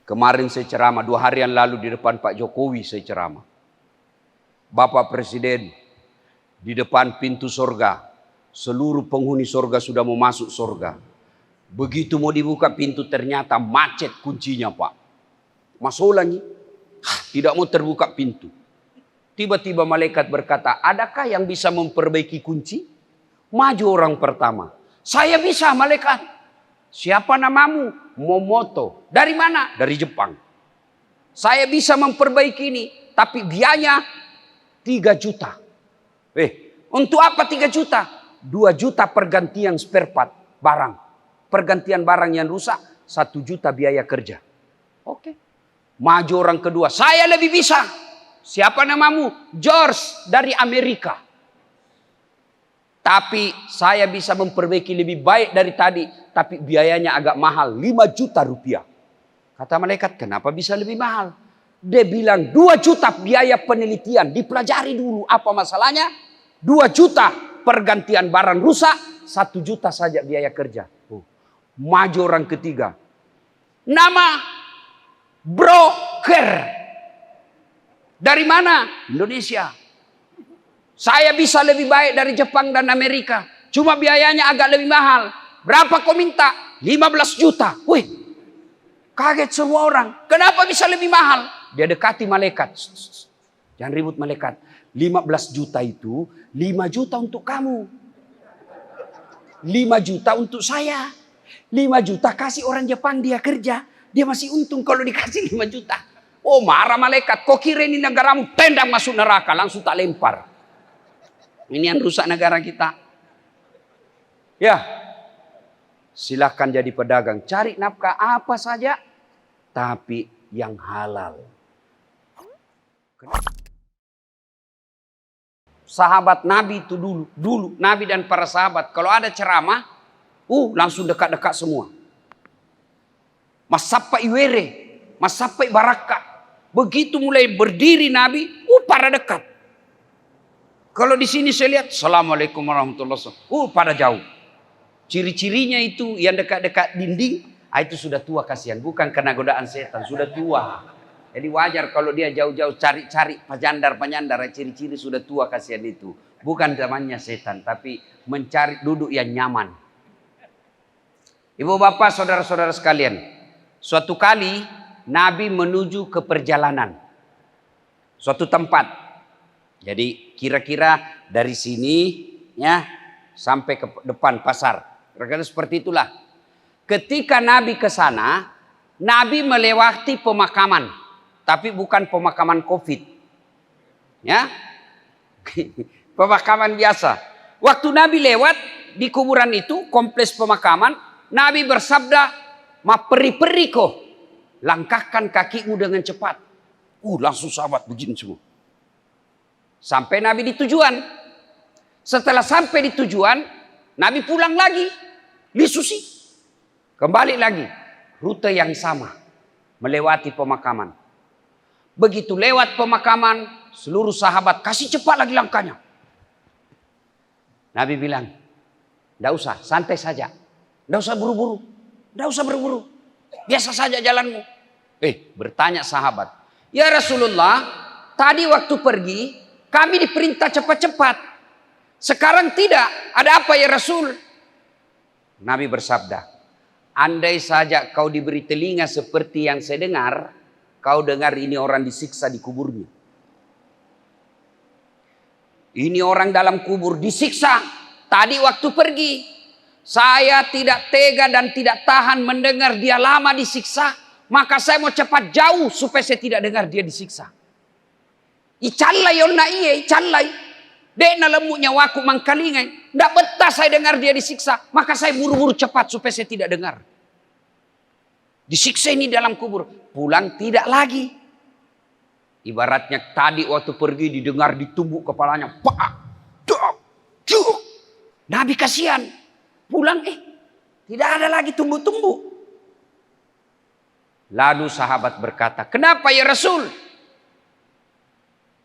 Kemarin saya ceramah, 2 hari yang lalu di depan Pak Jokowi saya ceramah. Bapak Presiden, di depan pintu surga, seluruh penghuni surga sudah mau masuk surga. Begitu mau dibuka pintu ternyata macet kuncinya Pak. Masuk lagi, tidak mau terbuka pintu. Tiba-tiba malaikat berkata, adakah yang bisa memperbaiki kunci? Maju orang pertama. Saya bisa malaikat. Siapa namamu? Momoto. Dari mana? Dari Jepang. Saya bisa memperbaiki ini, tapi biayanya 3 juta. Untuk apa 3 juta? 2 juta pergantian spare part barang. Pergantian barang yang rusak, 1 juta biaya kerja. Oke. Maju orang kedua. Saya lebih bisa. Siapa namamu? George dari Amerika. Tapi saya bisa memperbaiki lebih baik dari tadi. Tapi biayanya agak mahal. 5 juta rupiah. Kata malaikat, kenapa bisa lebih mahal? Dia bilang 2 juta biaya penelitian. Dipelajari dulu apa masalahnya. 2 juta pergantian barang rusak. 1 juta saja biaya kerja. Maju orang ketiga. Nama broker. Dari mana? Indonesia. Saya bisa lebih baik dari Jepang dan Amerika. Cuma biayanya agak lebih mahal. Berapa kau minta? 15 juta. Wih, kaget semua orang. Kenapa bisa lebih mahal? Dia dekati malaikat. Jangan ribut malaikat. 15 juta itu 5 juta untuk kamu. 5 juta untuk saya. 5 juta kasih orang Jepang dia kerja. Dia masih untung kalau dikasih 5 juta. Oh marah malaikat. Kau kira ini negaramu tendang masuk neraka. Langsung tak lempar. Ini yang rusak negara kita. Ya. Silahkan jadi pedagang. Cari nafkah apa saja. Tapi yang halal. Sahabat Nabi itu dulu. Nabi dan para sahabat. Kalau ada ceramah. Langsung dekat-dekat semua. Masapa iwere. Masapa baraka. Begitu mulai berdiri Nabi. Pada dekat. Kalau di sini saya lihat. Assalamualaikum warahmatullahi wabarakatuh. Pada jauh. Ciri-cirinya itu yang dekat-dekat dinding. Itu sudah tua kasihan. Bukan kena godaan setan. Sudah tua. Jadi wajar kalau dia jauh-jauh cari-cari panyandar-panyandar. Ciri-ciri sudah tua kasihan itu. Bukan zamannya setan. Tapi mencari duduk yang nyaman. Ibu bapak saudara-saudara sekalian. Suatu kali Nabi menuju ke perjalanan. Suatu tempat. Jadi kira-kira dari sini ya sampai ke depan pasar. Kira-kira seperti itulah. Ketika Nabi ke sana, Nabi melewati pemakaman, tapi bukan pemakaman Covid. Ya. Pemakaman biasa. Waktu Nabi lewat di kuburan itu, kompleks pemakaman, Nabi bersabda, "Ma peri-peri ko, langkahkan kakimu dengan cepat." Langsung sahabat begini semua. Sampai Nabi di tujuan. Setelah sampai di tujuan, Nabi pulang lagi. Lisusi. Kembali lagi. Rute yang sama. Melewati pemakaman. Begitu lewat pemakaman, seluruh sahabat kasih cepat lagi langkahnya. Nabi bilang, "Tidak usah, santai saja. Tidak usah buru-buru. Tidak usah buru-buru. Biasa saja jalanmu." Bertanya sahabat, "Ya Rasulullah, tadi waktu pergi, kami diperintah cepat-cepat. Sekarang tidak. Ada apa ya Rasul?" Nabi bersabda, "Andai saja kau diberi telinga seperti yang saya dengar, kau dengar ini orang disiksa di kuburnya. Ini orang dalam kubur disiksa. Tadi waktu pergi, saya tidak tega dan tidak tahan mendengar dia lama disiksa. Maka saya mau cepat jauh supaya saya tidak dengar dia disiksa. Icallai onna iye, icallai. Dek na lemuknya waku mangkalingai. Tidak betah saya dengar dia disiksa. Maka saya buru-buru cepat supaya saya tidak dengar. Disiksa ini dalam kubur. Pulang tidak lagi. Ibaratnya tadi waktu pergi didengar ditumbuk kepalanya. Pak, dok, cuk. Nabi kasihan. Pulang tidak ada lagi tumbuk-tumbuk. Lalu sahabat berkata, "Kenapa ya Rasul?"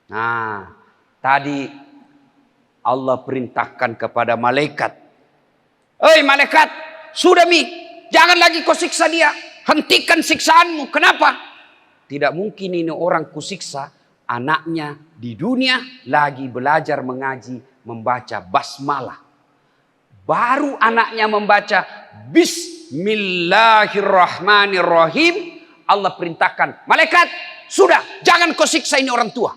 Nah, tadi Allah perintahkan kepada malaikat. "Hei malaikat, sudah mi, jangan lagi kau siksa dia. hentikan siksaanmu. Kenapa? Tidak mungkin ini orang kusiksa, anaknya di dunia lagi belajar mengaji, membaca basmalah. Baru anaknya membaca Bismillahirrahmanirrahim, Allah perintahkan, malaikat, sudah, jangan kau siksa ini orang tua.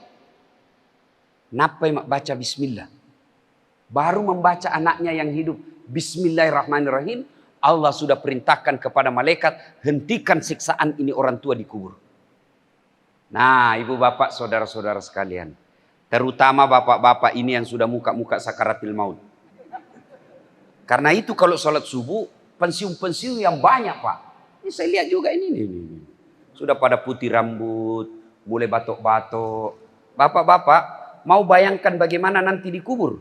Kenapa mak baca bismillah? Baru membaca anaknya yang hidup Bismillahirrahmanirrahim, Allah sudah perintahkan kepada malaikat, hentikan siksaan ini orang tua dikubur. Nah, ibu bapak, saudara-saudara sekalian, terutama bapak-bapak ini yang sudah muka-muka sakaratil maut. Karena itu kalau sholat subuh, pensiun-pensiun yang banyak pak. Ini saya lihat juga ini. Sudah pada putih rambut, mulai batok-batok. Bapak-bapak, mau bayangkan bagaimana nanti dikubur?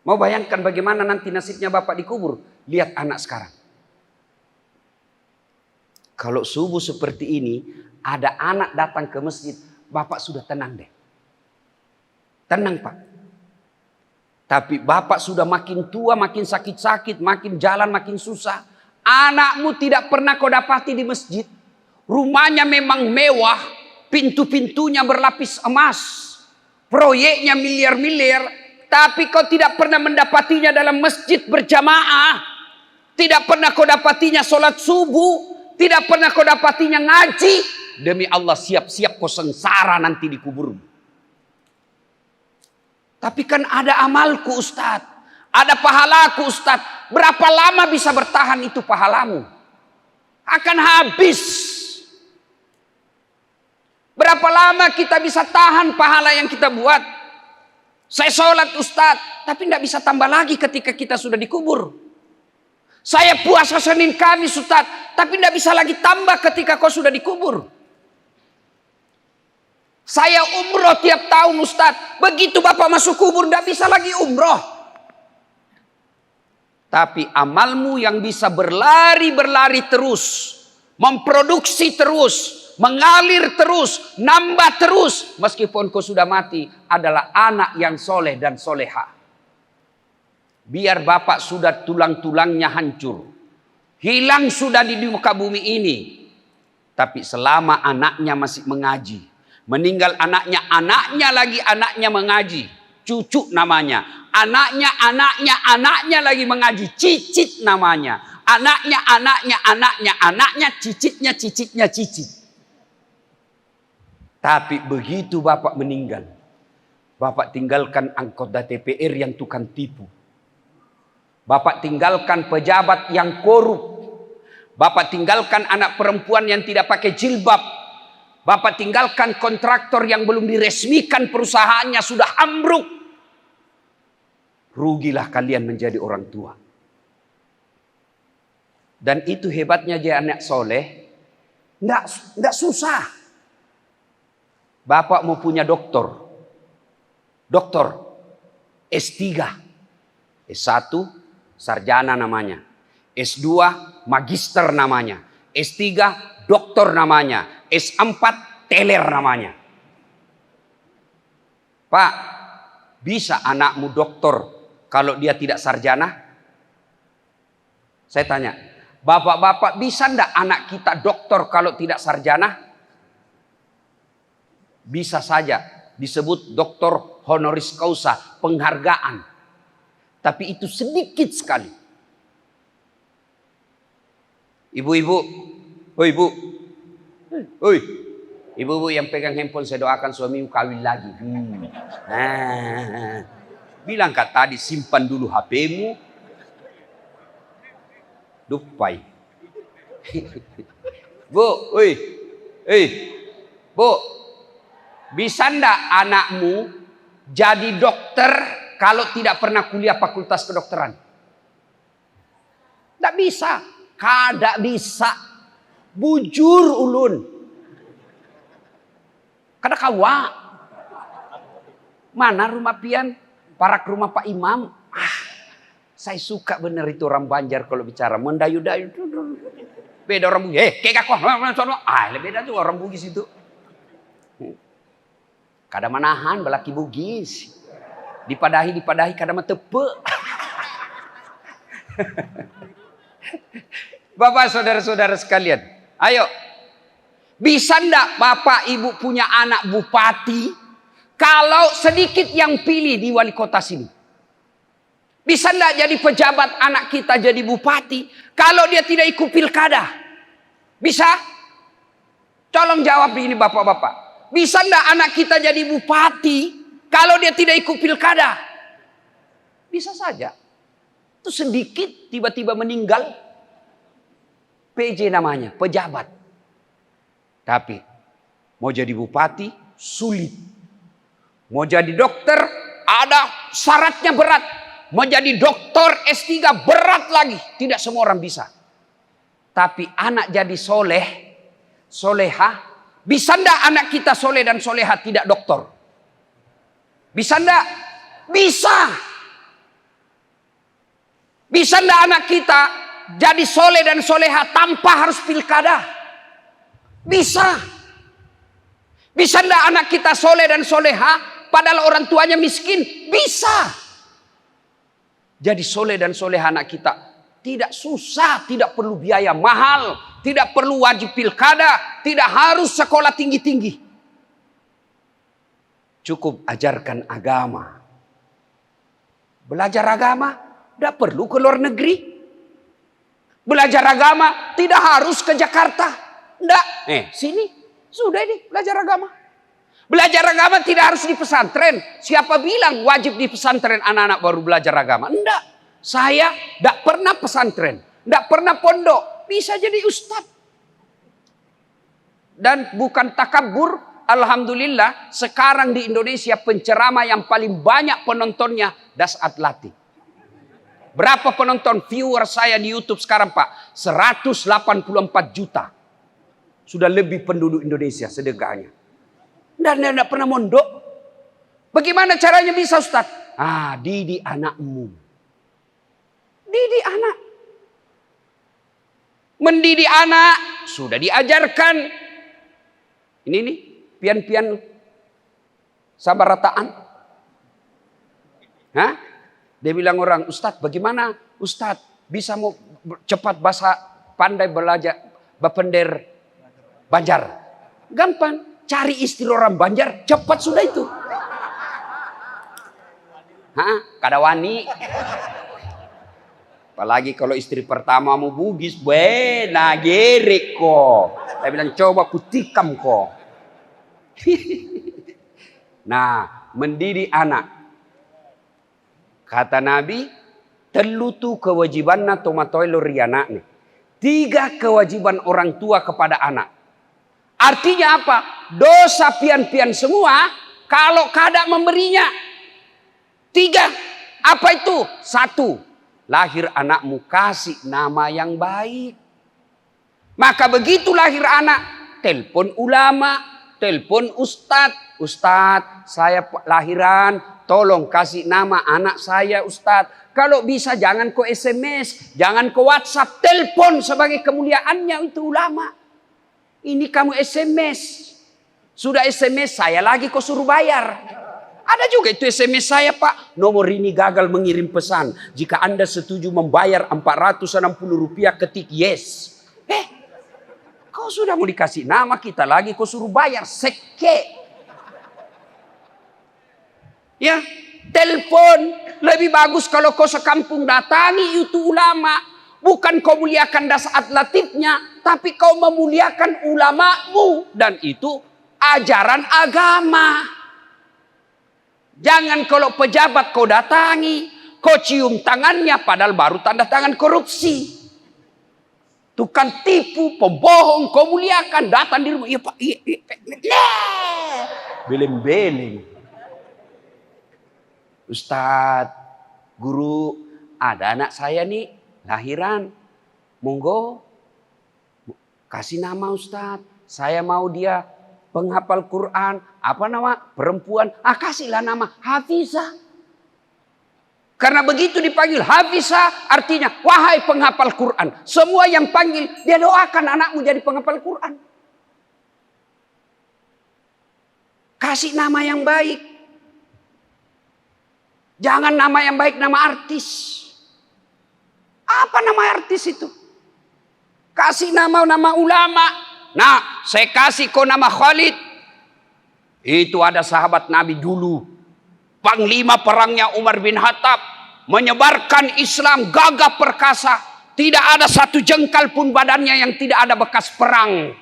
Mau bayangkan bagaimana nanti nasibnya bapak dikubur? Lihat anak sekarang. Kalau subuh seperti ini, ada anak datang ke masjid, bapak sudah tenang deh. Tenang pak. Tapi bapak sudah makin tua, makin sakit-sakit, makin jalan makin susah. Anakmu tidak pernah kau dapati di masjid. Rumahnya memang mewah, pintu-pintunya berlapis emas, proyeknya miliar-miliar, tapi kau tidak pernah mendapatinya dalam masjid berjamaah. Tidak pernah kau dapatinya sholat subuh, tidak pernah kau dapatinya ngaji. Demi Allah, siap-siap kau sengsara nanti di kuburmu. Tapi kan ada amalku Ustadz, ada pahalaku Ustadz. Berapa lama bisa bertahan itu pahalamu? Akan habis. Berapa lama kita bisa tahan pahala yang kita buat? Saya sholat Ustadz, tapi tidak bisa tambah lagi ketika kita sudah dikubur. Saya puasa Senin Kamis Ustadz, tapi tidak bisa lagi tambah ketika kau sudah dikubur. Saya umroh tiap tahun Ustadz. Begitu bapak masuk kubur tidak bisa lagi umroh. Tapi amalmu yang bisa berlari-berlari terus, memproduksi terus, mengalir terus, nambah terus, meskipun kau sudah mati, adalah anak yang soleh dan soleha. Biar bapak sudah tulang-tulangnya hancur, hilang sudah di muka bumi ini, tapi selama anaknya masih mengaji, meninggal anaknya lagi anaknya mengaji, cucu namanya, anaknya lagi mengaji, cicit namanya, anaknya, cicitnya, cicit. Tapi begitu bapak meninggal, bapak tinggalkan anggota DPR yang tukang tipu, bapak tinggalkan pejabat yang korup, bapak tinggalkan anak perempuan yang tidak pakai jilbab, bapak tinggalkan kontraktor yang belum diresmikan perusahaannya sudah ambruk. Rugilah kalian menjadi orang tua. Dan itu hebatnya jadi anak soleh. Nggak susah. Bapak mau punya doktor S3, S1 sarjana namanya, S2 magister namanya, S3 doktor namanya, S4 teler namanya. Pak, bisa anakmu doktor kalau dia tidak sarjana? Saya tanya, bapak-bapak bisa enggak anak kita doktor kalau tidak sarjana? Bisa saja disebut doktor honoris causa, penghargaan. Tapi itu sedikit sekali. Ibu-ibu, ibu-ibu yang pegang handphone, saya doakan suamimu kawin lagi. Bilang kak tadi simpan dulu HP-mu. Dupai. Bu, Bu, bisa ndak anakmu jadi dokter kalau tidak pernah kuliah fakultas kedokteran? Nggak bisa. Kada bisa. Bujur ulun. Kada kawa. Mana rumah pian? Parak rumah Pak Imam. Saya suka bener itu orang Banjar kalau bicara. Mendayu-dayu. Beda orang Bugis. Kayak kok. Beda tuh orang Bugis itu. Kada manahan belaki Bugis. Dipadahi kada metepe. Bapak saudara-saudara sekalian, Ayo. Bisa ndak Bapak Ibu punya anak bupati kalau sedikit yang pilih di wali kota sini? Bisa ndak jadi pejabat anak kita jadi bupati kalau dia tidak ikut pilkada? Bisa? Tolong jawab ini bapak-bapak. Bisa ndak anak kita jadi bupati kalau dia tidak ikut pilkada? Bisa saja. Itu sedikit tiba-tiba meninggal. PJ namanya, pejabat. Tapi mau jadi bupati sulit. Mau jadi dokter ada syaratnya berat. Mau jadi dokter S3 berat lagi. Tidak semua orang bisa. Tapi anak jadi soleh, soleha. Bisa ndak anak kita soleh dan soleha tidak dokter? Bisa ndak? Bisa. Bisa ndak anak kita jadi soleh dan soleha tanpa harus pilkada? Bisa. Bisa ndak anak kita soleh dan soleha padahal orang tuanya miskin? Bisa. Jadi soleh dan soleha anak kita tidak susah, tidak perlu biaya mahal, tidak perlu wajib pilkada, tidak harus sekolah tinggi-tinggi. Cukup ajarkan agama. Belajar agama tidak perlu ke luar negeri. Belajar agama tidak harus ke Jakarta. Tidak. Sini. Sudah ini belajar agama. Belajar agama tidak harus di pesantren. Siapa bilang wajib di pesantren anak-anak baru belajar agama? Enggak. Saya tidak pernah pesantren. Tidak pernah pondok. Bisa jadi ustadz. Dan bukan takabur. Alhamdulillah sekarang di Indonesia penceramah yang paling banyak penontonnya Das Atlati. Berapa penonton viewer saya di YouTube sekarang Pak? 184 juta. Sudah lebih penduduk Indonesia sedekahnya. Dan dia tidak pernah mondok. Bagaimana caranya bisa Ustaz? Didik anakmu. Didik anak. Mendidik anak sudah diajarkan. Ini nih, pian-pian sabarataan. Dia bilang orang, Ustaz bagaimana Ustaz bisa mau cepat bahasa pandai belajar bapender Banjar? Gampang. Cari istri orang Banjar, cepat sudah itu. Kada wani. Apalagi kalau istri pertama mau Bugis, gerik kok. Saya bilang coba kutikam kok. Nah, mendidik anak. Kata Nabi, telutu kewajibanna tomatoilo riana nih. 3 kewajiban orang tua kepada anak. Artinya apa? Dosa pian-pian semua kalau kada memberinya. 3. Apa itu? 1. Lahir anakmu kasih nama yang baik. Maka begitu lahir anak, telepon ulama, telepon ustadz. Ustadz, saya lahiran, tolong kasih nama anak saya Ustadz. Kalau bisa jangan ke SMS, jangan ke WhatsApp, telepon sebagai kemuliaannya itu ulama. Ini kamu SMS. Sudah SMS saya lagi kok suruh bayar. Ada juga itu SMS saya Pak. Nomor ini gagal mengirim pesan. Jika Anda setuju membayar Rp460 ketik yes. Kau sudah mau dikasih nama kita lagi kau suruh bayar. Seke. Ya. Telepon. Lebih bagus kalau kau sekampung datangi itu ulama. Bukan kau muliakan Das Atlatifnya, tapi kau memuliakan ulamamu. Dan itu ajaran agama. Jangan kalau pejabat kau datangi, kau cium tangannya, padahal baru tanda tangan korupsi. Tukang tipu, pembohong, kau muliakan, datang di rumah. Iya Pak, beleng-beleng. Ustadz, guru, ada anak saya nih. Lahiran, monggo kasih nama Ustadz. Saya mau dia penghafal Quran. Apa nama? Perempuan. Kasihlah nama Hafizah. Karena begitu dipanggil Hafizah artinya wahai penghafal Quran. Semua yang panggil dia doakan anakmu jadi penghafal Quran. Kasih nama yang baik. Jangan nama yang baik nama artis. Apa nama artis itu? Kasih nama-nama ulama. Nah, saya kasih kau nama Khalid. Itu ada sahabat Nabi dulu. Panglima perangnya Umar bin Khattab. Menyebarkan Islam gagah perkasa. Tidak ada satu jengkal pun badannya yang tidak ada bekas perang.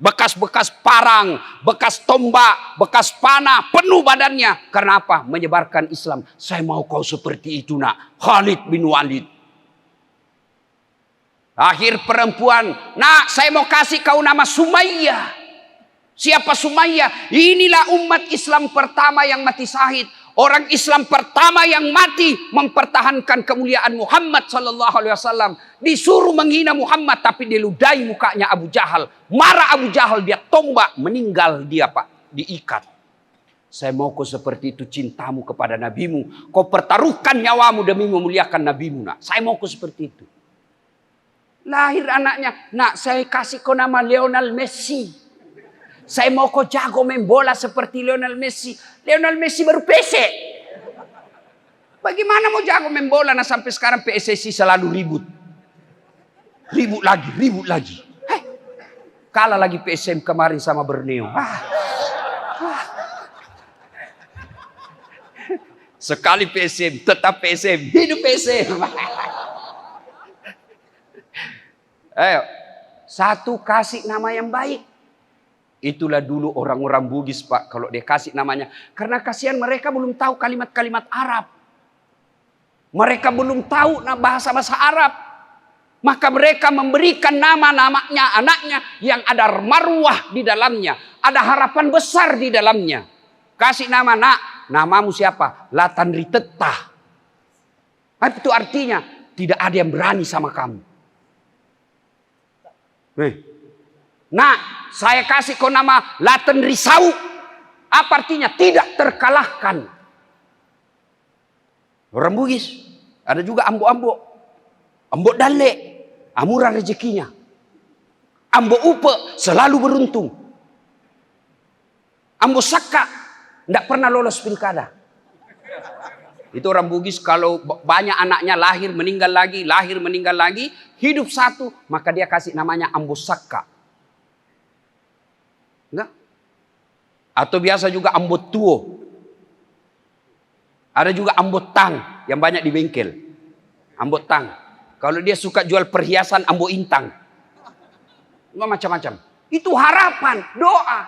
Bekas-bekas parang, bekas tombak, bekas panah, penuh badannya. Karena apa? Menyebarkan Islam. Saya mau kau seperti itu nak. Khalid bin Walid. Akhir perempuan. Nak, saya mau kasih kau nama Sumayyah. Siapa Sumayyah? Inilah umat Islam pertama yang mati syahid. Orang Islam pertama yang mati mempertahankan kemuliaan Muhammad sallallahu alaihi wasallam. Disuruh menghina Muhammad tapi diludahi mukanya Abu Jahal. Marah Abu Jahal, dia tombak, meninggal dia Pak, diikat. Saya mau kau seperti itu cintamu kepada nabimu. Kau pertaruhkan nyawamu demi memuliakan nabimu nak. Saya mau kau seperti itu. Lahir anaknya, nak saya kasih kau nama Lionel Messi. Saya mau kau jago main bola seperti Lionel Messi. Lionel Messi baru PC. Bagaimana mau jago main bola? Nah sampai sekarang PSSI selalu ribut. Ribut lagi. Kalah lagi PSM kemarin sama Borneo. Sekali PSM, tetap PSM. Hidup PSM. Ayo, satu kasih nama yang baik. Itulah dulu orang-orang Bugis Pak, kalau dia kasih namanya. Karena kasihan mereka belum tahu kalimat-kalimat Arab. Mereka belum tahu bahasa-bahasa Arab. Maka mereka memberikan nama-namanya anaknya yang ada marwah di dalamnya. Ada harapan besar di dalamnya. Kasih nama, nak, namamu siapa? Latanri Tetah. Itu artinya tidak ada yang berani sama kamu. Nah, saya kasih kau nama Laten Risau. Apa artinya? Tidak terkalahkan. Orang Bugis. Ada juga Ambo-Ambo. Ambo Dale. Murah rezekinya. Ambo Upe. Selalu beruntung. Ambo Saka. Tidak pernah lolos pilkada. Itu orang Bugis kalau banyak anaknya lahir meninggal lagi. Hidup satu. Maka dia kasih namanya Ambo Saka. Enggak? Atau biasa juga ambot tuo. Ada juga ambot tang yang banyak di bengkel. Ambot tang. Kalau dia suka jual perhiasan ambot intang. Macam-macam. Itu harapan, doa.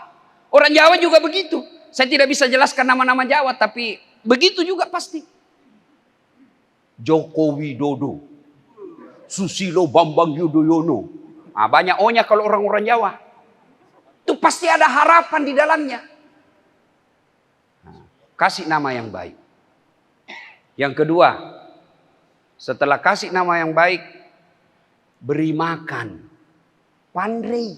Orang Jawa juga begitu. Saya tidak bisa jelaskan nama-nama Jawa tapi begitu juga pasti. Joko Widodo. Susilo Bambang Yudhoyono. Banyak O-nya kalau orang-orang Jawa. Itu pasti ada harapan di dalamnya. Kasih nama yang baik. Yang kedua, setelah kasih nama yang baik, beri makan. Pandai.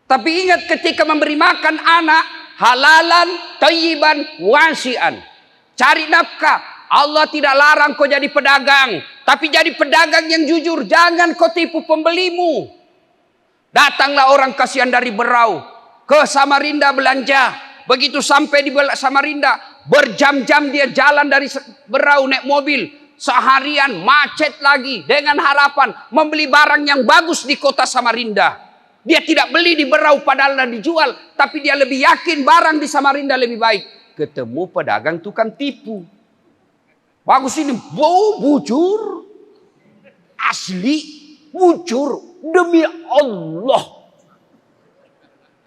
Tapi ingat ketika memberi makan anak, halalan, thayyiban, wasi'an. Cari nafkah. Allah tidak larang kau jadi pedagang. Tapi jadi pedagang yang jujur. Jangan kau tipu pembelimu. Datanglah orang kasihan dari Berau ke Samarinda belanja. Begitu sampai di Samarinda, berjam-jam dia jalan dari Berau naik mobil. Seharian macet lagi dengan harapan membeli barang yang bagus di kota Samarinda. Dia tidak beli di Berau padahal dijual. Tapi dia lebih yakin barang di Samarinda lebih baik. Ketemu pedagang tukang tipu. Bagus ini, bujur. Asli, bujur. Demi Allah.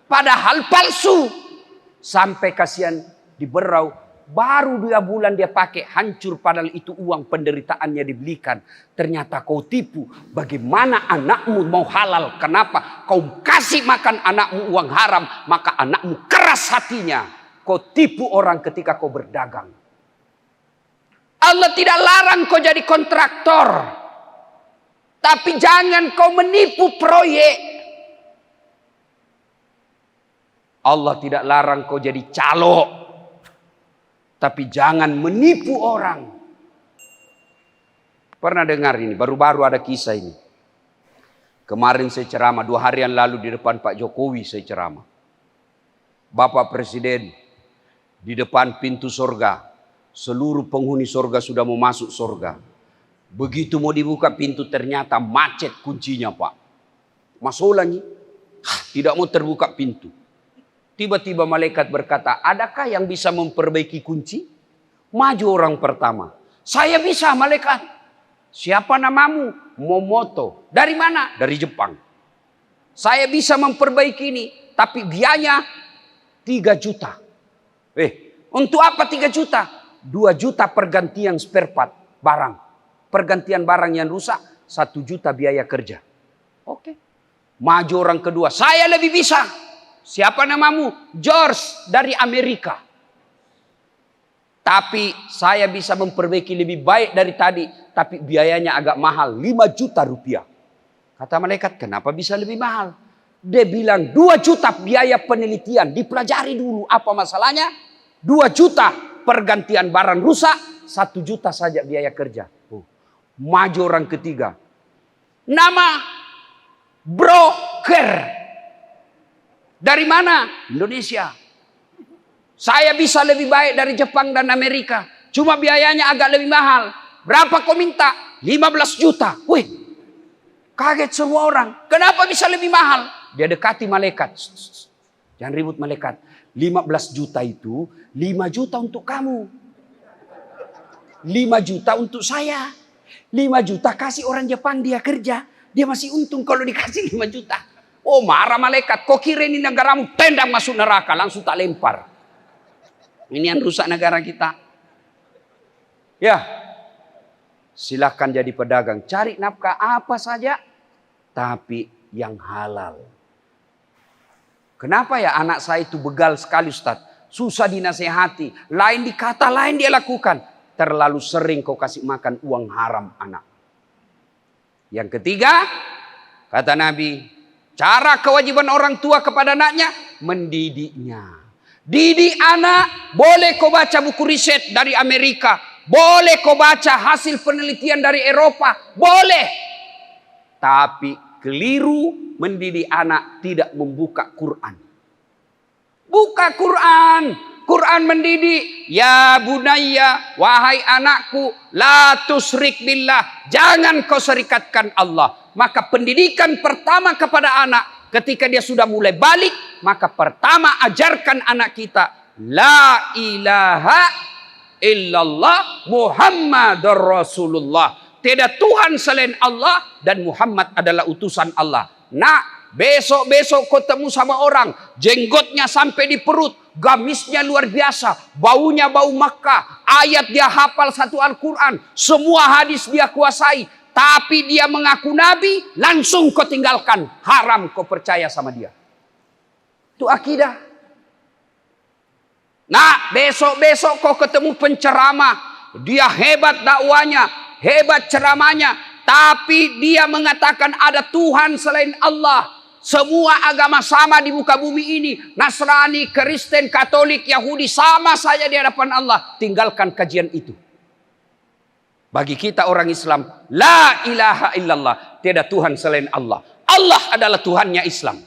Padahal palsu. Sampai kasihan di Berau. Baru 2 bulan dia pakai. Hancur padahal itu uang penderitaannya dibelikan. Ternyata kau tipu. Bagaimana anakmu mau halal? Kenapa? Kau kasih makan anakmu uang haram. Maka anakmu keras hatinya. Kau tipu orang ketika kau berdagang. Allah tidak larang kau jadi kontraktor. Tapi jangan kau menipu proyek. Allah tidak larang kau jadi calo. Tapi jangan menipu orang. Pernah dengar ini, baru-baru ada kisah ini. Kemarin saya ceramah, 2 hari yang lalu di depan Pak Jokowi saya ceramah. Bapak Presiden, di depan pintu surga. Seluruh penghuni surga sudah mau masuk surga. Begitu mau dibuka pintu ternyata macet kuncinya Pak. masuk lagi. Tidak mau terbuka pintu. Tiba-tiba malaikat berkata, adakah yang bisa memperbaiki kunci? Maju orang pertama. Saya bisa, malaikat. Siapa namamu? Momoto. Dari mana? Dari Jepang. Saya bisa memperbaiki ini, tapi biayanya 3 juta. Untuk apa 3 juta? 2 juta pergantian spare part barang. Pergantian barang yang rusak, 1 juta biaya kerja. Oke. Maju orang kedua. Saya lebih bisa. Siapa namamu? George dari Amerika. Tapi saya bisa memperbaiki lebih baik dari tadi. Tapi biayanya agak mahal. 5 juta rupiah. Kata malaikat, kenapa bisa lebih mahal? Dia bilang 2 juta biaya penelitian. Dipelajari dulu apa masalahnya. 2 juta pergantian barang rusak. 1 juta saja biaya kerja. Maju orang ketiga. Nama broker. Dari mana? Indonesia. Saya bisa lebih baik dari Jepang dan Amerika. Cuma biayanya agak lebih mahal. Berapa kau minta? 15 juta. Wih, kaget semua orang. Kenapa bisa lebih mahal? Dia dekati malaikat. Jangan ribut malaikat. 15 juta itu 5 juta untuk kamu. 5 juta untuk saya. 5 juta kasih orang Jepang dia kerja. Dia masih untung kalau dikasih 5 juta. Oh, marah malaikat. Kau kira ini negaramu, tendang masuk neraka. Langsung tak lempar. Ini yang rusak negara kita. Ya, silahkan jadi pedagang. Cari nafkah apa saja. Tapi yang halal. Kenapa ya anak saya itu begal sekali, Ustaz? Susah dinasehati. Lain dikata, lain dia lakukan. Terlalu sering kau kasih makan uang haram anak. Yang ketiga, kata Nabi, cara kewajiban orang tua kepada anaknya, mendidiknya. Didik anak, boleh kau baca buku riset dari Amerika. Boleh kau baca hasil penelitian dari Eropa. Boleh. Tapi keliru mendidik anak tidak membuka Quran. Buka Quran. Quran mendidik. Ya bunayya, wahai anakku, la tusyrik billah. Jangan kau serikatkan Allah. Maka pendidikan pertama kepada anak ketika dia sudah mulai balik, maka pertama ajarkan anak kita la ilaha illallah Muhammadur Rasulullah. Tidak Tuhan selain Allah dan Muhammad adalah utusan Allah. Nah, besok-besok ketemu sama orang, jenggotnya sampai di perut, gamisnya luar biasa, baunya bau Makkah, ayat dia hafal satu Al-Quran, semua hadis dia kuasai, tapi dia mengaku Nabi, langsung kau tinggalkan, haram kau percaya sama dia. Itu akidah. Nah, besok-besok kau ketemu penceramah, dia hebat dakwanya, hebat ceramahnya, tapi dia mengatakan ada Tuhan selain Allah. Semua agama sama di muka bumi ini. Nasrani, Kristen, Katolik, Yahudi sama saja di hadapan Allah. Tinggalkan kajian itu. Bagi kita orang Islam, la ilaha illallah. Tidak Tuhan selain Allah. Allah adalah Tuhannya Islam.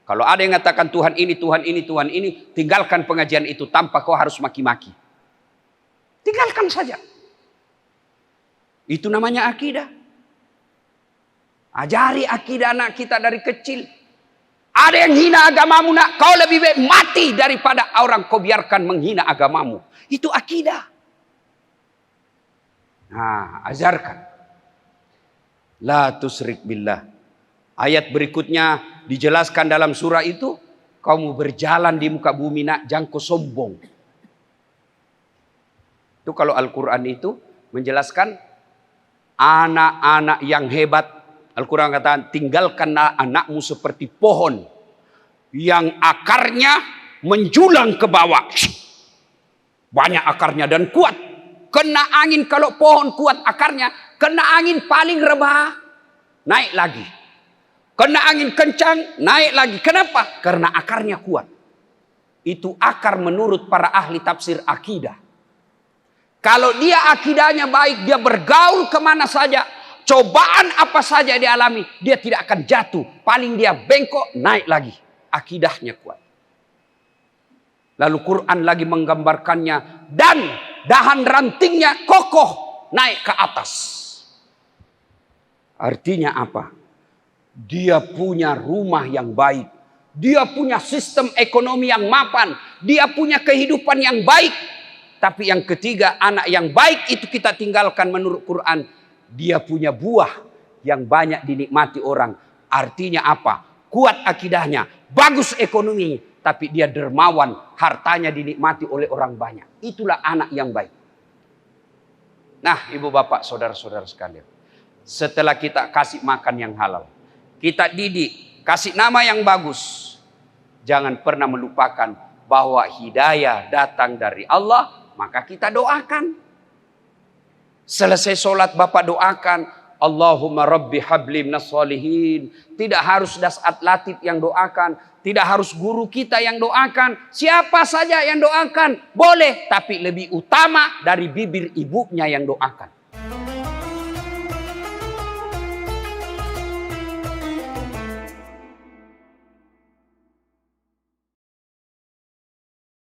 Kalau ada yang mengatakan Tuhan ini, Tuhan ini, Tuhan ini, tinggalkan pengajian itu tanpa kau harus maki-maki. Tinggalkan saja. Itu namanya akidah. Ajari akidah anak kita dari kecil. Ada yang hina agamamu nak, kau lebih baik mati daripada orang kau biarkan menghina agamamu. Itu akidah. Nah, ajarkan. La tusyrik billah. Ayat berikutnya dijelaskan dalam surah itu, kamu berjalan di muka bumi nak, jangan kau sombong. Itu kalau Al-Quran itu menjelaskan anak-anak yang hebat. Al-Quran kata, tinggalkanlah anakmu seperti pohon yang akarnya menjulang ke bawah. Banyak akarnya dan kuat. Kena angin, kalau pohon kuat akarnya, kena angin paling rebah, naik lagi. Kena angin kencang, naik lagi. Kenapa? Karena akarnya kuat. Itu akar menurut para ahli tafsir akidah. Kalau dia akidahnya baik, dia bergaul kemana saja, cobaan apa saja dialami, dia tidak akan jatuh. Paling dia bengkok, naik lagi. Akidahnya kuat. Lalu Quran lagi menggambarkannya. Dan dahan rantingnya kokoh, naik ke atas. Artinya apa? dia punya rumah yang baik, dia punya sistem ekonomi yang mapan, dia punya kehidupan yang baik. Tapi yang ketiga, anak yang baik itu kita tinggalkan menurut Quran. Dia punya buah yang banyak dinikmati orang. Artinya apa? Kuat akidahnya, bagus ekonominya, tapi dia dermawan, hartanya dinikmati oleh orang banyak. Itulah anak yang baik. Nah, ibu bapak, saudara-saudara sekalian, setelah kita kasih makan yang halal, kita didik, kasih nama yang bagus, jangan pernah melupakan bahwa hidayah datang dari Allah. Maka kita doakan. Selesai sholat bapak doakan, Allahumma rabbi habli minas sholihin. Tidak harus Dasat Latif yang doakan. Tidak harus guru kita yang doakan. Siapa saja yang doakan boleh. Tapi lebih utama dari bibir ibunya yang doakan.